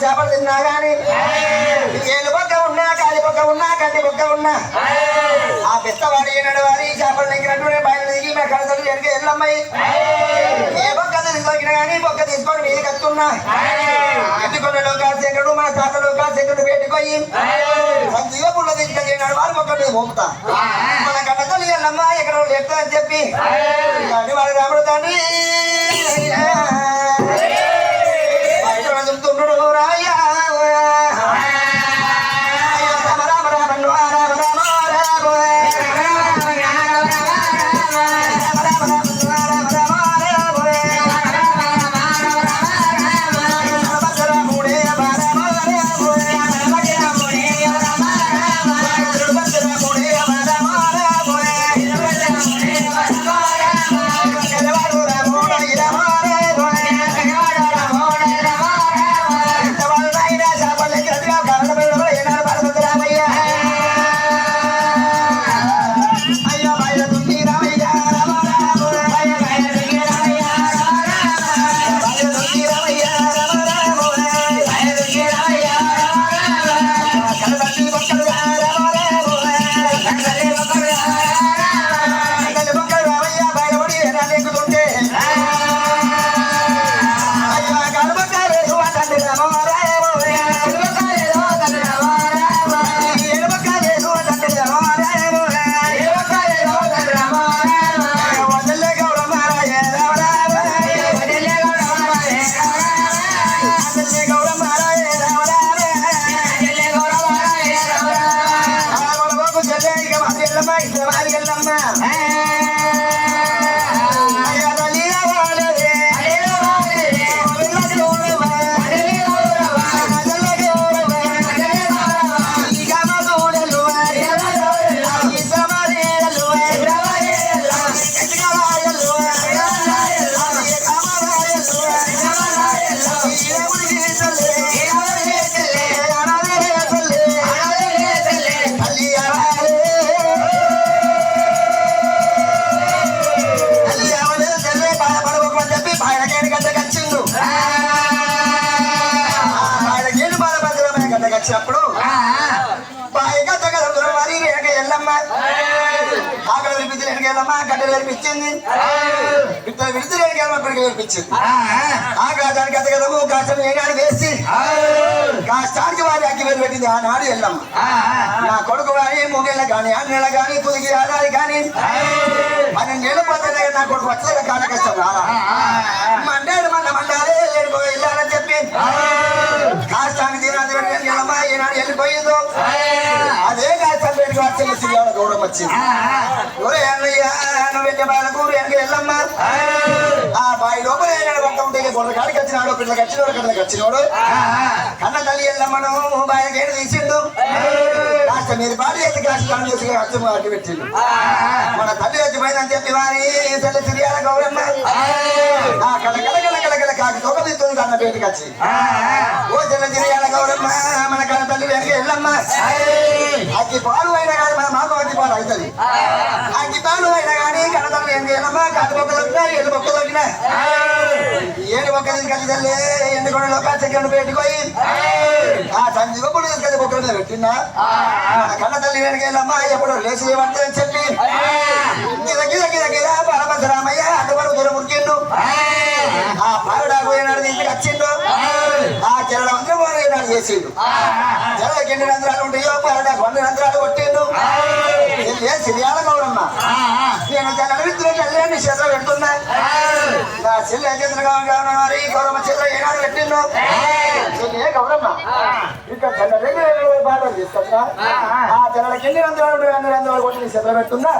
చేపలు తిన్నా గాని ఏళ్ళు పక్క ఉన్నా కాలి పక్క ఉన్నా కంటి పక్క ఉన్నా ఆ పెద్దవాడు ఏనాడు వారి చేపలు నెగ్గినట్టు బయట దిగి మా కడతలు వెనక ఎల్లమ్మాయి ఏ పక్క తీసుకొచ్చిన గాని పక్క తీసుకొని మీది కత్తున్నా ఎత్తుకొండలో కాసేకుడు మన తాతలో కాసేకుడు పెట్టుకోయి సంజీవ పుల్ల తీసుకొచ్చినాడు వారు మొక్కలు మోపుతా మన కడతలు ఎల్లమ్మ ఎక్కడ ఎత్తా అని చెప్పి వాడు రాముడు తండ్రి రాయా Bye. వచ్చినప్పుడు బాయిగా తగ్గ మరి వెనక ఎల్లమ్మ ఆకలి వినిపించి వెనక ఎల్లమ్మ గడ్డలు వినిపించింది ఇద్దరు విడిచి వెనక ఎల్లమ్మ ఇప్పటికి వినిపించింది ఆకాశానికి అతగదము కాష్టం ఏనాడు వేసి కాష్టానికి వారి అగ్గి వేరు పెట్టింది ఆనాడు ఎల్లమ్మ నా కొడుకు కానీ 3 నెలలు కానీ 6 నెలలు కానీ తుదికి ఆడాలి కానీ 12 ఏళ్ళు పోతే నా కొడుకు వచ్చే కాల కష్టం మండాడు మండాలే వెళ్ళాలని చెప్పి కాష్టానికి తీరాన్ని పెట్టి ఎల్లమ్మ ఏనాడు వెళ్ళిపోయిందో అదే కాష్టం పెట్టి వచ్చే శ్రీవాళ్ళ గౌరవం వచ్చింది వెళ్ళే బాలకు వెనక ఎల్లమ్మ ఆ బావి లోపల వంట ఉంటే గొర్రె కాడికి వచ్చినాడు పిల్లలకి వచ్చినోడు కళ్ళకి వచ్చినోడు కన్న తల్లి ఎల్లమ్మను బాయకి ఏడు తీసిండు కాస్త మీరు పాటు చేసి కాస్త కన్ను చేసి అర్థం అడ్డు పెట్టిండు మన తల్లి వచ్చిపోయిందని చెప్పి వారి తల్లి సిరియాల గౌరమ్మ ఆ కళ కాకి తొక్క తీస్తుంది కన్న బయటకు వచ్చి ఓ తెల్ల సిరియాల గౌరమ్మ మన కన్న తల్లి వెనక ఎల్లమ్మ అగ్గి పాలు అయినా కానీ మన మాకు అగ్గి పాలు అవుతుంది అగ్గి పాలు అయినా కానీ కన్న తల్లి వెనక ఎల్లమ్మ కాటి బొక్క దొరికినా ఏడు బొక్క దొరికినా ఏడు బొక్క తీసుకెళ్ళి తల్లి ఎండుకొండలో చెక్కను పెట్టుకోయి ఆ సంజీవప్పుడు తీసుకెళ్ళి బొక్కల మీద పెట్టినా కన్న తల్లి వెనక ఎల్లమ్మ ఎప్పుడు లేచి ఏమంటారని చెప్పి గిద పరమశరామయ్య అడ్డపడు దూరం ఉరికిండు ఆ పారుడాకు ఏనాడు ఇంటికి వచ్చిండు ఆ చెరడ మంత్రం ఏనాడు చేసిండు చెరడకి ఎన్ని రంధ్రాలు ఉంటాయో పారుడాకు 100 రంధ్రాలు కొట్టిండు సిరియాల గౌరమ్మ నేను చెల్లి చేతులు పెడుతున్నా నా చెల్లి చేతులు కావాలి గౌరమ్మ చేతులు ఏనాడు పెట్టిండు చెల్లి గౌరమ్మ ఇక్కడ బాటలు తీసుకొచ్చా ఆ చెల్లకి ఎన్ని రంధ్రాలు కొట్టి చేతులు పెడుతున్నా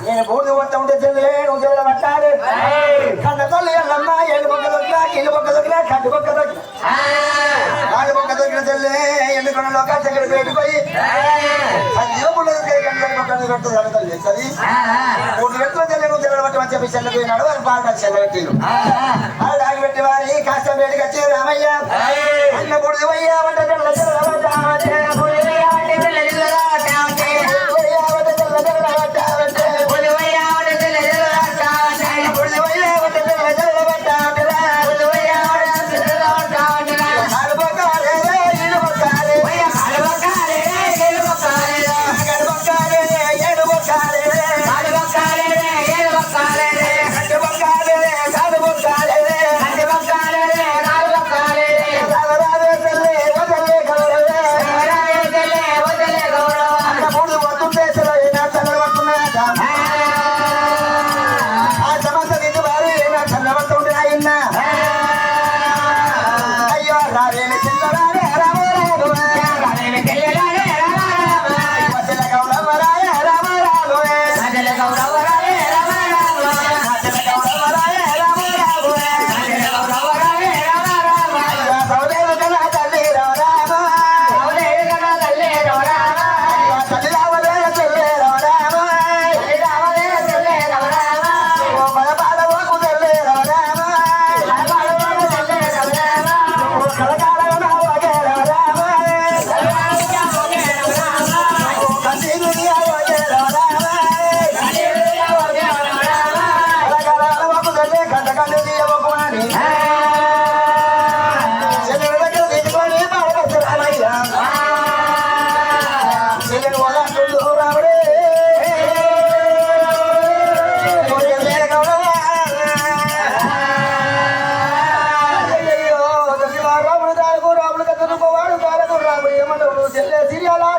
నేను బూడిద కొట్ట ఉంటే చెల్లి నువ్వు చెల్లెలు పట్టాలి కన్న తల్లి ఎల్లమ్మ ఎండు బొక్క దొరికినా కిల్లు బొక్క దొరికినా కడ్డు బొక్క దొరికిన కాళ్ళు బొక్క దొరికిన చెల్లి ఎండుకొండలో చక్కెర పెట్టుకోయి పెట్టదు 3 గంటల చెల్లి నువ్వు చెల్లెలు పట్టి మంచి చెల్లి పోయినాడు అని బాగా చెల్ల పెట్టిను దాగి పెట్టి వారి కాష్టం వేడికి వచ్చి రామయ్య అన్న బుడిది పోయ్యా వంట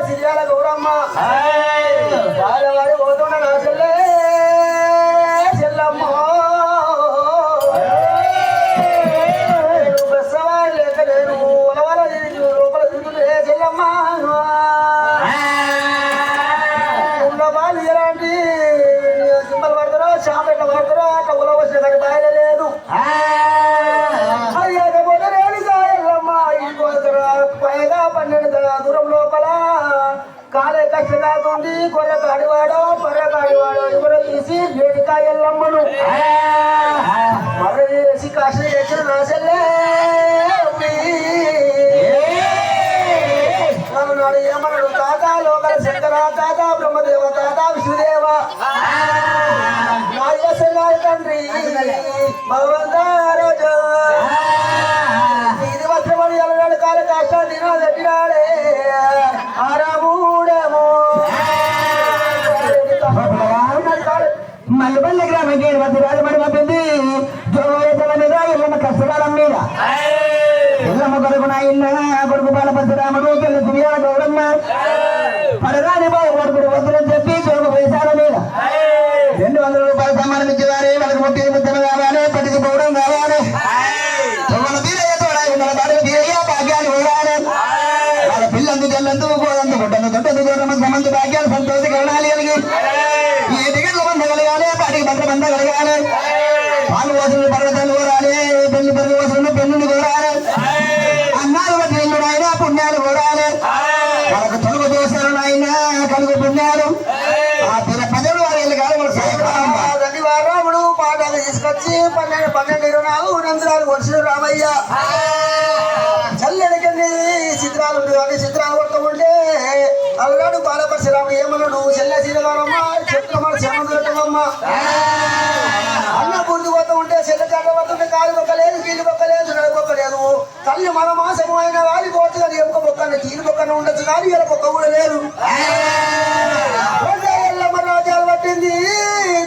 సిరియాల గౌరమ్మ పోతున్న నా చెల్లె చెల్లమ్మ బెస్సవాడు లేక నేను ఉలవల లోపల తిరుగుతుంటే చెల్లమ్మ ఉన్న వాళ్ళు ఎలాంటి సింబల్ పడతారో షాప్ ఎట్లా పడతారో అట్లా ఉలవ వచ్చేదానికి బాగా లేదు అయ్యాకపోతే రేణి సాయల్లమ్మ పైగా 12 దూరం లోపల కాలే కష్టకాకుండి కొర్ర కాడివాడో పొర్ర కాడివాడో ఎవరో తీసి వేడికా ఎల్లమ్మను మర్ర వేసి కష్ట చేసిన నాశల్లే నాడు ఏమన్నాడు తాత లోకల శంకర తాత బ్రహ్మదేవ తాత విష్ణుదేవ నా తండ్రి భగవంత రోజు ఇది వస్త్రమని ఎల్లనాడు కాల కష్టాలు తినాడు కొడుకు బాలపరశురాముడు తల్లి దుర్యాల గౌరమ్మ పడరాని బాబు కొడుకుడు వద్దులని చెప్పి చోకు వేశాల మీద 200 రూపాయలు సమ్మానం ఇచ్చేవారే వాళ్ళకి ముట్టి ముద్దలు కావాలి పట్టికి పోవడం కావాలి తొమ్మల బీరయ్య తోడ ఉన్న బాడలు బీరయ్య భాగ్యాలు పోవాలి వాళ్ళ పిల్లందు జల్లందు గోదందు గుడ్డందు దొడ్డందు దూరం సమందు భాగ్యాలు సంతోష కరణాలు కలిగి ఏ టికెట్ల బంద కలగాలి పాటికి భద్ర బంద కలగాలి పాలు వసూలు పర్వతాలు కోరాలి పెళ్లి పర్వ వసూలు పెన్నులు కోరాలి అన్నాలు బట్టి ఇల్లు నాయన పుణ్యాలు కోరాలి వాళ్ళకు తొలుగు దోషాలు నాయన కలుగు పుణ్యాలు ఆ పిల్ల ప్రజలు వారి ఇల్లు కాదు రాముడు పాటలు తీసుకొచ్చి 12 నందరాలు వర్షులు రామయ్య చల్లడికండి చిత్రాలు అన్ని చిత్రాలు కొడుతూ ఉంటే అల్లాడు బాలపరశురాము ఏమన్నాడు చెల్ల చీరగానమ్మ చెప్తామా చెమలు పెట్టమమ్మ అన్న గుర్తు పోతూ ఉంటే చెల్ల చట్ట పోతుంటే కాలు బొక్కలేదు కీళ్ళు బొక్కలేదు నడబొక్కలేదు తల్లి మన మాసము అయినా వారి పోతుంది కానీ ఎముక బొక్కన కీలు బొక్కన ఉండొచ్చు కానీ ఇలా బొక్క కూడా లేదు ఎల్లమ్మ రాజ్యాలు పట్టింది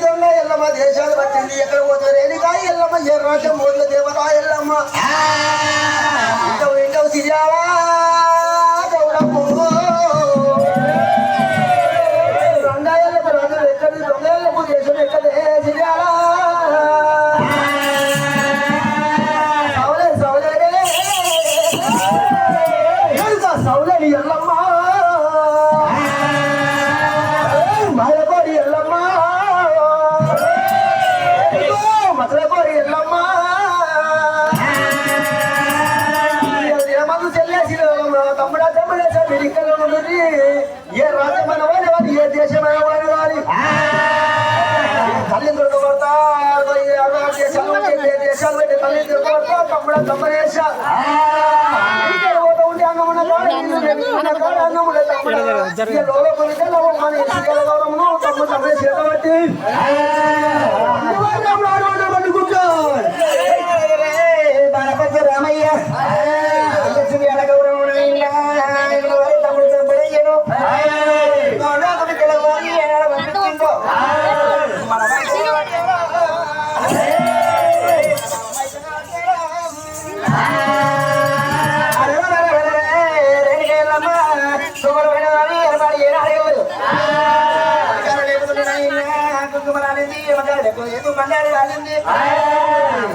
దొంగ ఎల్లమ్మ దేశాలు పట్టింది ఎక్కడ పోతే రేణికాయ ఎల్లమ్మ ఏ రాజ్యం మోదల దేవత ఎల్లమ్మ ఇంటవు సిరియాలా గౌరమ్మ రంగాయలకు రాజులు ఎక్కడి దొంగలకు దేశం ఎక్కడే సిరియాలా సౌలని ఎల్లమ్మ మాయకోడి ఎల్లమ్మ మధురకోడి ఎల్లమ్మ మందు చెల్లేసి తమ్ముడా తమ్ముడే ఏ రాజ్యమైన వాడి ఏ దేశమైన వాడి వాడి తల్లి దొరకబడతా దేశాలు పెట్టి తల్లి దొరకబడతా తమ్ముడా తమ్ముడేశ రామయ్య తమ్ముడు తమ్ముడయ్యను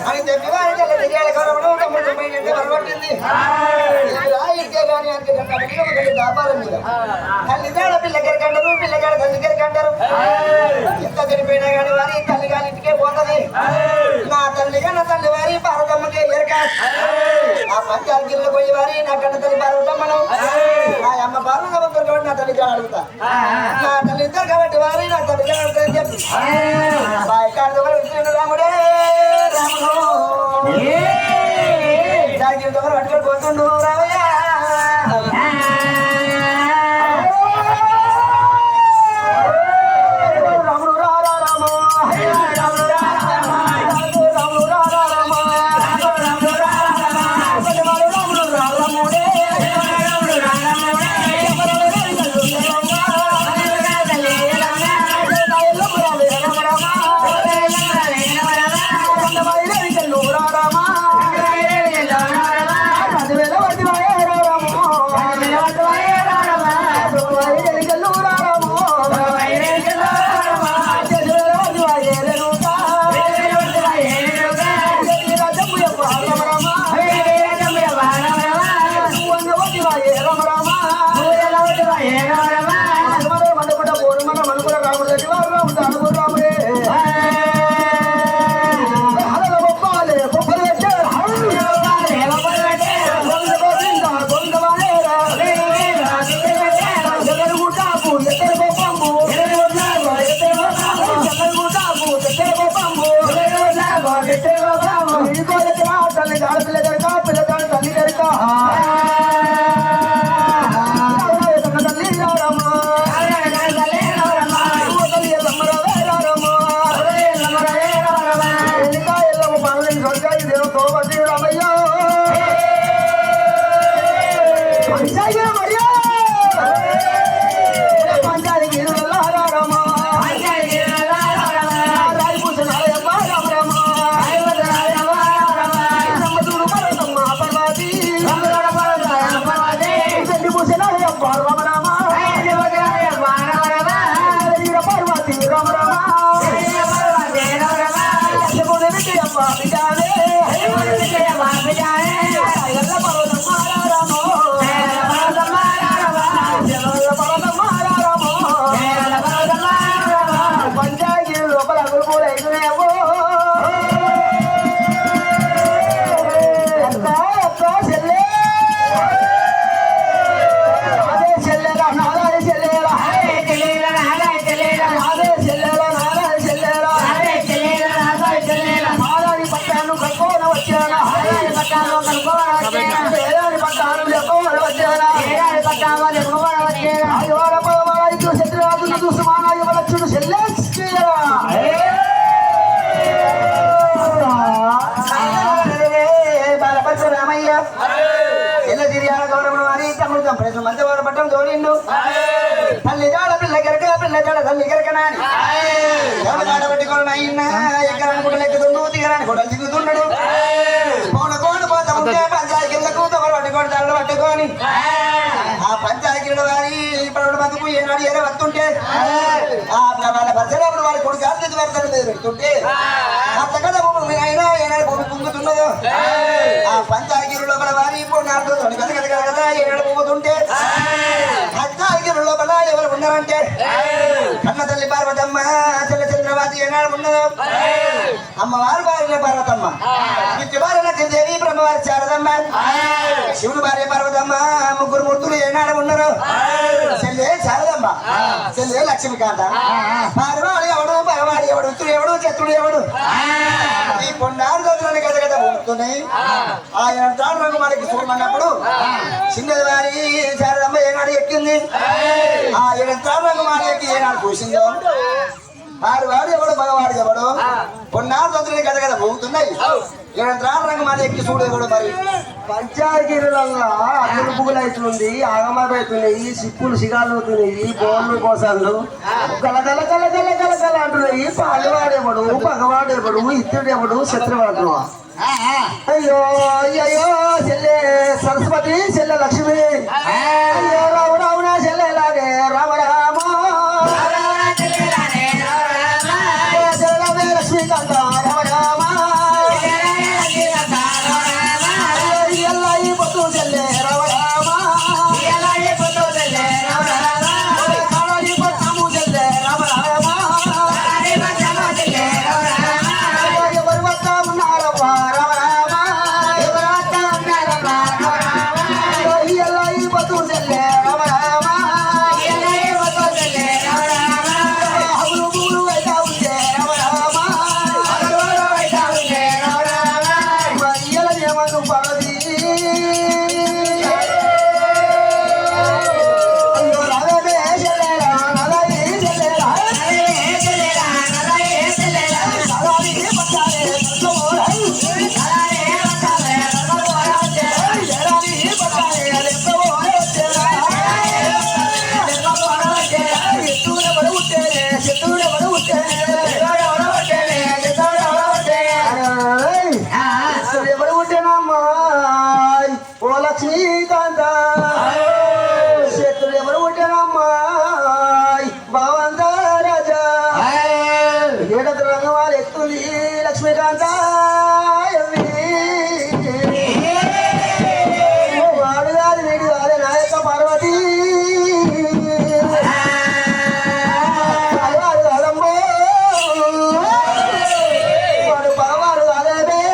అని చెప్పి వ్యాపారం మీద తల్లిదాడ పిల్లగారు కంటారు పిల్లగాడు తల్లిగారు కంటారు ఎంత చనిపోయినా కానీ వారి తల్లి గారి ఇంటికే పోతుంది నా తల్లిగా నా తల్లి వారి పార్వతమ్మకే ఎరక ఆ పంచాయతీలో పోయి వారి నా కన్న తల్లి పార్వతమ్మను నా అమ్మ పార్వతమ్మ కాబట్టి నా తల్లి అడుగుతా నా తల్లి ఇద్దరు కాబట్టి వారి నా తల్లి అడుగుతారని చెప్పి రాముడే రాముడు దానికి పట్టుకొని పోతుండు రామయ్య కావాలి శత్రురాజును చూసి మానవ లక్ష్యుడు రామయ్య ఎల్ల తిరియాల గౌరవం అని తమ్ముడు ప్రజలు మధ్య పట్టం తోడిండు తల్లి జాడ పిల్ల గరక పిల్ల జాడ తల్లి గరకనాని జాడ పెట్టుకోని అయినా ఎక్కడానికి కూడా లెక్కుతుండు దిగరాని కూడా దిగుతున్నాడు కోను పోతా ఉంటే పంచాయతీలకు తమరు పట్టుకొని తల్లు పట్టుకొని ఆ పంచాయతీల వారి ఇప్పుడు బతుకు ఏనాడు ఏదో వస్తుంటే వాళ్ళ పరిసరాలు వారి కొడుకు ఆర్థిక వర్తన మీద పెడుతుంటే అంత కదా భూమి అయినా ఏనాడు భూమి కుంగుతున్నదో ఆ పంచాయతీల లోపల వారి ఇప్పుడు నాలుగు కదా ఏనాడు పొంగుతుంటే పంచాయతీల లోపల ఎవరు ఉన్నారంటే కన్న తల్లి పార్వతమ్మ చెల్ల చంద్రవాది ఏనాడు ఉన్నదో అమ్మవారు భార్య పార్వతమ్మ ఇంటి భార్య లక్ష్మీదేవి బ్రహ్మవారి శారదమ్మ శివుడు భార్య పార్వతమ్మ ముగ్గురు మూర్తులు ఏనాడు ఉన్నారు చెల్లె శారదమ్మ చెల్లె లక్ష్మీకాంత పార్వాడు ఎవడు భగవాడు ఎవడు ఉత్తుడు ఎవడు చత్రుడు ఎవడు ఈ పొండారు దొంగలని గద గద పోతున్నాయి ఆయన తాడు మనకి చూడమన్నప్పుడు చిన్నది వారి శారదమ్మ ఏనాడు ఎక్కింది ఆ తాడు రంగు మాట ఎక్కి ఏనాడు చూసిందో వాడు ఎవడు భగవాడు ఎవడు పొన్నారు దొంగలని గద గద పోతున్నాయి రంగు మాట ఎక్కి చూడు ఎవడు మరి పంచాయతీలలో అగ్ని పువ్వులు అవుతుంది ఆగమాలు అవుతున్నాయి సిప్పులు సిగాలు అవుతున్నాయి బోర్లు కోసాలు గలగల గలగల గలగల అంటున్నాయి పాలువాడేవాడు పగవాడేవాడు ఇత్తుడేవాడు శత్రువాడు అయ్యో అయ్యో చెల్లె సరస్వతి చెల్లె లక్ష్మి అయ్యో రావు రావునా చెల్లెలాగే రామ రామ చెల్లె లక్ష్మీకాంత రామ రామ లక్ష్మీకాంత శత్రులు ఎవరు పుట్టినమ్మాయి భగవంత రాజా ఏడత రంగవాళ్ళు ఎత్తుంది లక్ష్మీకాంత వాడు కాదు వీడు కాదు నా యొక్క పార్వతి వాడు కాదమ్మో వాడు భగవాడు కాదే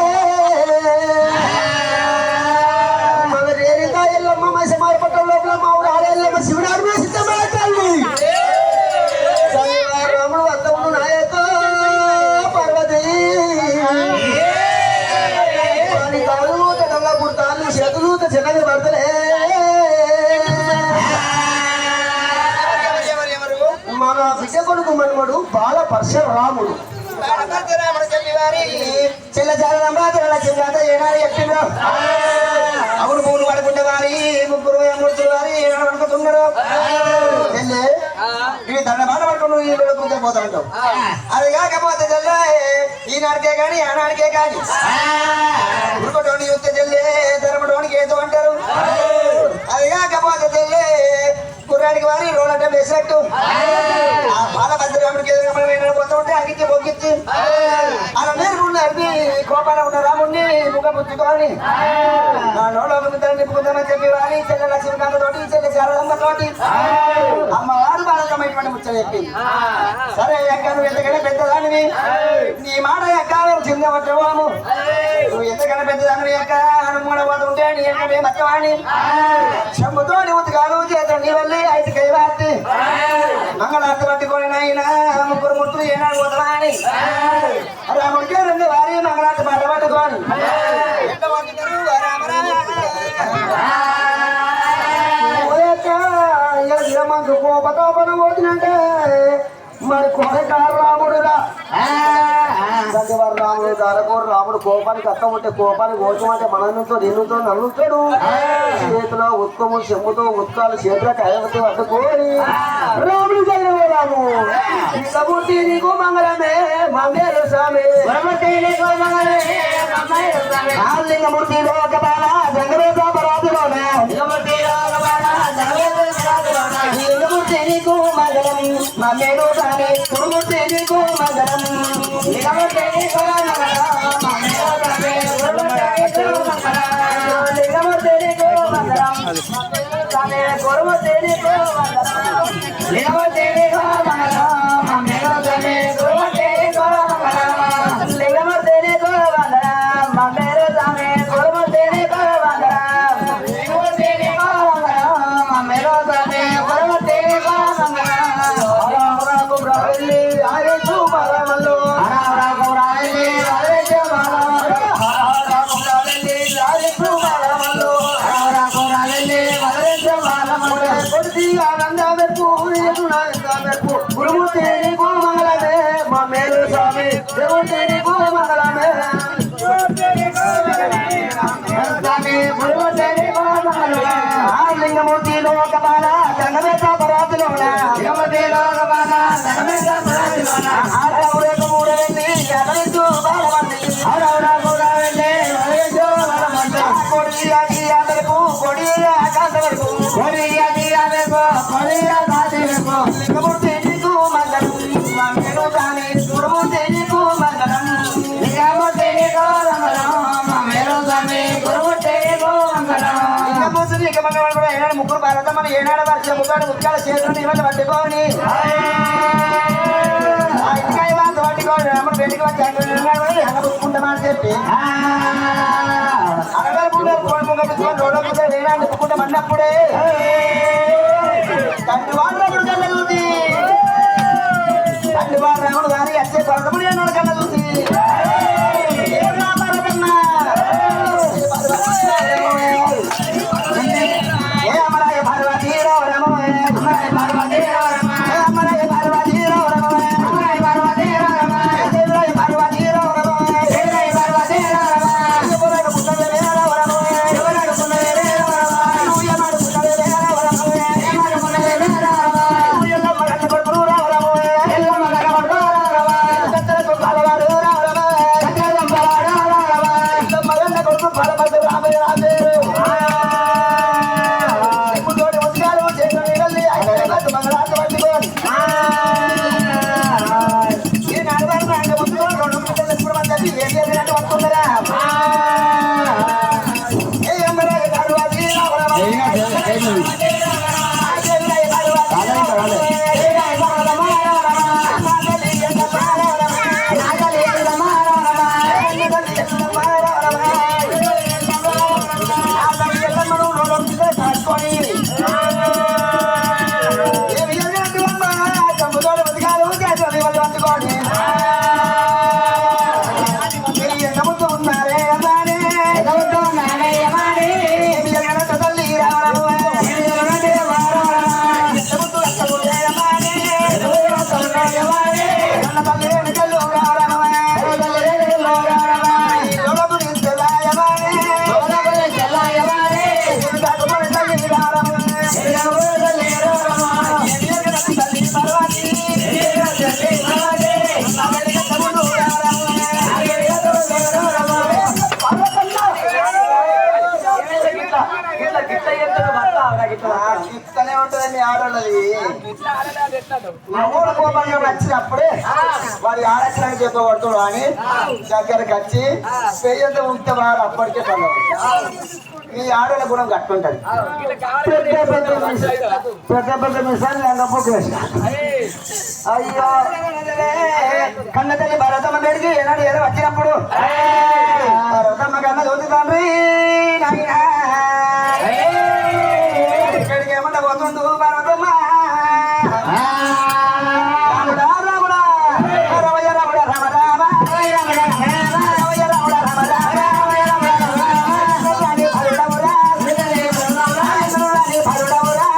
పట్టం లోపల మా ఊరు ఆడేళ్ళమ్మ శివుడు ఆడిన సిద్ధమవుతాను రాముడు అత్తముడు నాయక పార్వతి వాడి కాళ్ళు తెల్ల పుడతాళ్ళు చేతులు చిన్నగా పడతలే మన బిడ్డ కొడుకు మనమడు బాల పరశురాముడు చెల్ల చాలా ఏనాడు చెప్పిండ్రు అవును మూడు పడుకుంటే వారి ముగ్గురు మూర్తులు వారి అనుకుంటున్నారు ఇవి దండ మాట పట్టుకుని ఈ పెడుకుంటే పోతాంటావు అది కాకపోతే చెల్లె ఈనాడికే కానీ ఆనాడికే కానీ ఉరుకోటోని చూస్తే చెల్లె ధర్మటోనికి ఏదో అంటారు అది కాకపోతే చెల్లె కుర్రాడికి వారి రోలట వేసినట్టు ఆ బాలభద్రరాముడికి ఎదురుగా పోతూ ఉంటే అగిచ్చి పొగ్గిచ్చి అలా నేను అవి కోపాల ఉన్న రాముడిని ముఖ పుచ్చుకొని నా నోలో నింపుకుందామని చెప్పి వారి చెల్లె లక్ష్మీకాంత తోటి చెల్లె శారదమ్మ తోటి అమ్మవారు బాలకమైనటువంటి ముచ్చట చెప్పి సరే అక్క నువ్వు ఎంతకైనా పెద్దదానివి నీ మాట అక్క చిన్న పట్టవాము నువ్వు ఎంతకైనా పెద్దదానివి అక్క అనుమూడ పోతుంటే నీ యొక్క మేము అక్కవాణి చెంబుతో ఉతకాలు చేత నీ వల్లి ఐదు కైవార్తి మంగళార్తి పట్టుకొని నాయన ముగ్గురు ముట్టులు ఏనాడు పోతావా అని రాముడికి రెండు వారి మంగళార్తి పాట పట్టుకోని ఎంత పట్టుతారు రామరా కోపతాపన పోతున్నట్టే మరి కొరకారు రాముడురా వారు రాముడు దారకోరు రాముడు కోపానికి అర్థం ఉంటే కోపానికి కోసమంటే మనతో నిన్నుతో నన్నుతాడు చేతిలో ఉత్కము చెమ్ముతో ఉత్కాలు చేతిలో కయవతి పట్టుకోని రాముడు జయరాము ఇంకబుద్ధి నీకు మంగళమే మంగళ స్వామి లింగమూర్తి లోకపాల జంగరేత పరాతులోనే లింగమూర్తి నీకు మంగళం మమ్మేడు స్వామి గురుమూర్తి నీకు మంగళం లింగమూర్తి నీకు లింగమూర్తి నీకు మంగళం స్వామి గురుమూర్తి నీకు మంగళం లింగమూర్తి నీకు మంగళం మమ్మేడు స్వామి గురుమూర్తి నీకు మంగళం లింగమూర్తి నీకు మంగళం మమ్మేడు స్వామి గురుమూర్తి నీకు మంగళం లింగమూర్తి నీకు మంగళం మమ్మేడు స్వామి గురుమూర్తి నీకు మంగళం గురుమూర్తి నీకు మంగళమే మా మేలు స్వామి దేవుడి నీకు మంగళమే స్వామి గురుమూర్తి నీకు మంగళమే లింగమూర్తి లోకపాల జంగమేత పరాతులోన లింగమూర్తి లోకపాల జంగమేత పరాతులోన ఆరవరేకు మూడవెల్లి జగనితు బాలవల్లి ఆరవరాకు రావెల్లి వరేజో వరమంట కొడియాకి ఆమెకు కొడియా కాంతవరకు కొడియాకి ఆమెకు కొడియా కాంతవరకు లింగమూర్తి నీకు మంగళం మమ్మేడు స్వామి గురుమూర్తి నీకు మంగళం లింగమూర్తి నీకు మంగళం మమ్మేడు స్వామి గురుమూర్తి నీకు మంగళం లింగమూర్తి నీకు మంగళం కూడా ఏనాడు ముగ్గురు భారతమ్మని ఏనాడు వర్ష ముగ్గురు ముత్యాల చేతులను ఇవన్నీ పట్టుకొని ఇంటికాయ వాంత పట్టుకోని అమ్మ పెళ్లికి వచ్చి అన్నపుచ్చుకుంటామని చెప్పి అడగల ముందు కోడి ముంగ పెట్టుకొని రోడ్ల ముందు ఏనాడు నిప్పుకుంటామన్నప్పుడే తండ్రి వాడు రాముడు కళ్ళ చూసి తండ్రి వాడు రాముడు గారి వచ్చే కొరతముడు అన్నాడు కళ్ళ చూసి ఏ అమరాయ పార్వతీ రామ రమ అమరాయ పార్వతీ రామ రమ అమరాయ పార్వతీ రామ రమ అమరాయ పార్వతీ రామ రమ దేవరాయ పార్వతీ రామ రమ దేవరాయ పార్వతీ రామ రమ ఎవరాయ పుట్టవే రామ రమ ఎవరాయ పుట్టవే రామ రమ నుయమాడు పుట్టవే రామ రమ ఏమాడు పుట్టవే రామ రమ నుయల్ల మగన్న కొడుకు రామ రమ ఎల్ల మగన్న కొడుకు రామ రమ కత్తలకు పాలవాడు రామ రమ కత్తలకు పాలవాడు రామ రమ ఎల్ల మగన్న కొడుకు పాలవాడు రామ రామ గిట్టనే ఉంటదండి ఆడోళ్ళది మూడు కోపంగా వచ్చినప్పుడే వాడి ఆడచ్చడానికి చెప్పబడుతుడు అని దగ్గరకు వచ్చి పెయ్యంత ఉంటే వాడు అప్పటికే పనులు ఈ ఆడోళ్ళ గుణం కట్టుకుంటది పెద్ద పెద్ద మిసాలు లంగపోకు అయ్యో కన్న తల్లి భరతమ్మ పెడిగి ఏనాడు ఏదో వచ్చినప్పుడు భరతమ్మ కన్న చదువుతాండ్రి ఇక్కడికి ఏమన్నా పోతుండు భరతమ్మ రాముడా రాముడా రమయ రాముడా రామ రామ రమయ రాముడా రామ రామ భరుడవురా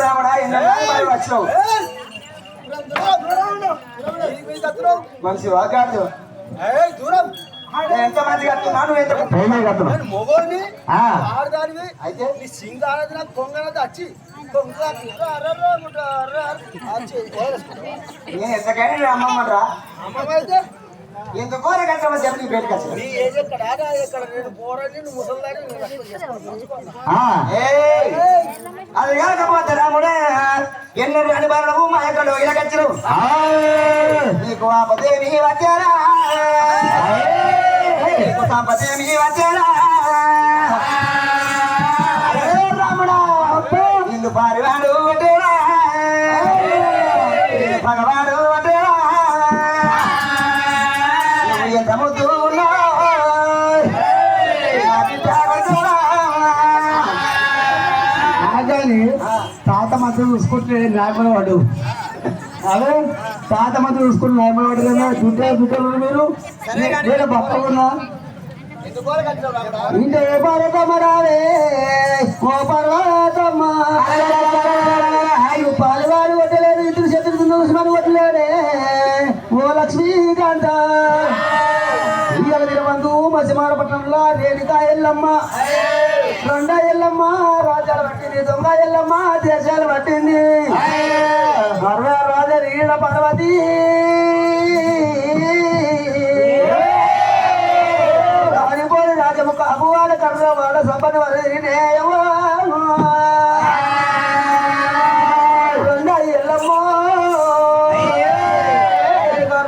రాముడా ఎన్నో వచ్చినావు మనిషి వాకాడు దూరం ఎంత మంచిగా కట్టున్నాను ఎంత మొగోని అయితే నీ సింగానది నాకు కొంగనది వచ్చి నేను ఎంతకైనా అమ్మమ్మరా అమ్మమైతే ఎంత కోర కట్టమని చెప్పి నీ బయటకు వచ్చి నీ ఏజ్ ఎక్కడ ఎక్కడ నేను పోరని నువ్వు ముసల్దాని అది కాకపోతే రాముడే ఎన్నెరు అనుభవము మా యొక్క ఇలాగచ్చరు నీకు ఆపదేమి వచ్చారా నీకు సంపదేమి వచ్చారా రాముడా నిన్ను పారివాడు వడ్డేరా నిన్ను పగవాడు వడ్డేరా నువ్వు ఎంత ముద్దు తాత మాత్రం చూసుకుంటే నాయకులు వాడు అదే తాత మాత్రం చూసుకుంటే నాయకులు వాడు కదా దుడ్డలు మీరు నేను బప్పకున్నా ఇంటే పర్వతమ్మ రావే ఓ పర్వతమ్మ పాలువాడు కొట్టలేదు ఇద్దరు శత్రుడు చూసుమని కొట్టలేడే ఓ లక్ష్మీకాంత ఇవాళ తిరువందు మసిమాడ పట్టణంలో రేణుకా ఎల్లమ్మ రెండ ఎల్లమ్మ రాజ్యాలు పట్టింది దొంగ ఎల్లమ్మ దేశాలు పట్టింది రాజ రీడ పర్వతి రానిపోని రాజముఖ అభువాల కర్ర వాడ సంపద రెండ ఎల్లమ్మ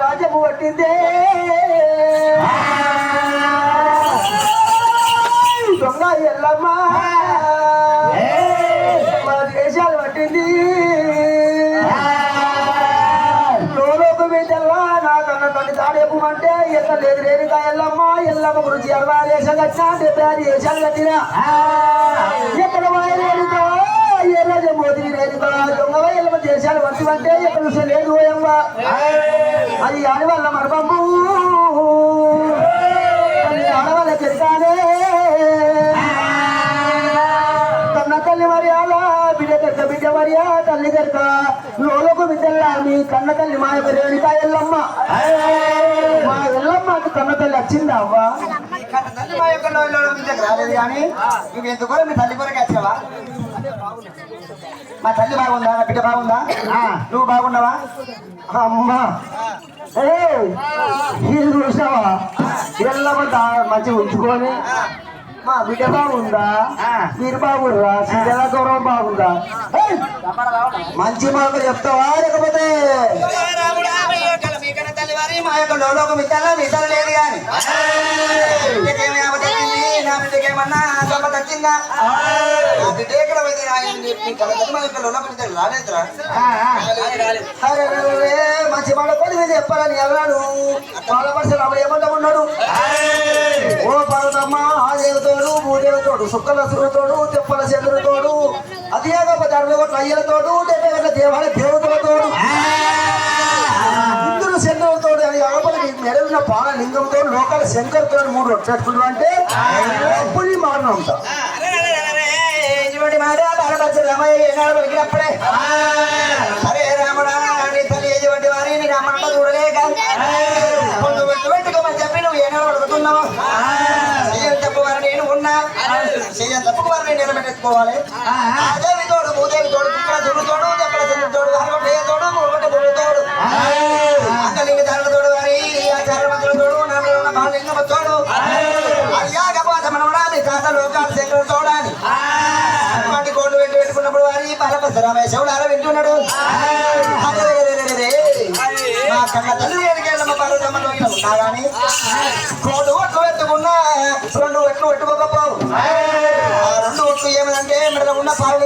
రాజ్యము పట్టిందే దొంగ ఎల్లమ్మ మా దేశాలు పట్టింది లోలోక మీదల్లా నాకన్నా తల్లి తాడేపుమంటే ఎక్కడ లేదు రేణుగా ఎల్లమ్మ ఎల్లమ్మ గురించి 60 దేశాలు కట్టినా 70 దేశాలు కట్టినా ఎక్కడ రేణుగా ఏ రోజు మోదీ రేణుగా దొంగ ఎల్లమ్మ దేశాలు పట్టిమంటే ఎక్కడ లేదు ఓయమ్మ అది ఆడవాళ్ళ మరబంబు ఆడవాళ్ళ చెరికానే తల్లి మర్యాద బిడ్డ కనుక బిడ్డ మర్యాద తల్లి కనుక లోలకు బిడ్డల్లా మీ కన్న తల్లి మా యొక్క రేణుకా ఎల్లమ్మ మా ఎల్లమ్మకి కన్న తల్లి వచ్చిందా అవ్వా తల్లి మా యొక్క రాలేదు కానీ నువ్వు ఎందుకు మీ తల్లి కొరకు వచ్చావా మా తల్లి బాగుందా నా బిడ్డ బాగుందా నువ్వు బాగున్నావా అమ్మా ఇది చూసావా ఎల్లమ్మ మంచిగా ఉంచుకొని మా బిడ్డ బాగుందా మీరు బాగుందా సిద్ధల గౌరవం బాగుందా మంచి మాకు చెప్తావా లేకపోతే మా యొక్క లోకం ఇద్దరు ఇద్దరు లేదు కానీ నా బిడ్డకేమన్నా దొంగ తగ్గిందా నా బిడ్డ ఎక్కడ పోయింది మా యొక్క లోకం ఇద్దరు రాలేదురా మంచి మాట కొద్ది చెప్పాలని ఎవరాడు వాళ్ళ పర్సలు అప్పుడు ఏమంటా ఉన్నాడు ఓ పర్వతమ్మ ఆ దేవతోడు భూదేవతోడు సుక్కల సురుతోడు తెప్పల చంద్రుతోడు అది కాకపోతే 60 కోట్ల అయ్యలతోడు 70 కోట్ల దేవాలయ దేవతలతోడు ఇందులో చంద్రులతోడు అని కాకపోతే మెడలున్న పాల లింగంతో లోకాల శంకర్తో 3 రొట్టెట్టుకుంటూ అంటే అప్పుడు మారణ ఉంటా మాట రమయ్య ఏనాడు పలికినప్పుడే అరే రాముడా నీ తల్లి ఎటువంటి వారి నీ అమ్మంట చూడలేక పెట్టుకోమని చెప్పి నువ్వు ఏనాడు అడుగుతున్నావు చెయ్యని తప్పు వారు నేను ఉన్నా చెయ్యని తప్పు వారు నేను నిలబెట్టుకోవాలి అదేవి తోడు భూదేవి తోడు కుక్కల దుర్రుతోడు చెప్పల తోడు అరగొట్టే తోడు మూగొట్ట బుర్రు తోడు అంగలింగ ధరల తోడు వారి ఆచార మంత్రుల తోడు నా బాలింగమ్మ తోడు అయ్యాకపోతే మనవడా మీ తాత లోకాలు శంకర తోడాని అటువంటి కోళ్ళు పెట్టుకున్నప్పుడు వారి పరమశివుడారా వింటున్నాడు మా కన్న తల్లి ఎదిగేళ్ళమ్మ పర్వతమ్మలో ఉన్నా కానీ కోడు ఒట్లు పెట్టుకున్నా 2 ఒట్లు పెట్టుకోకపోవు ఆ 2 ఒట్లు ఏమిటంటే మెడలో ఉన్న పాలు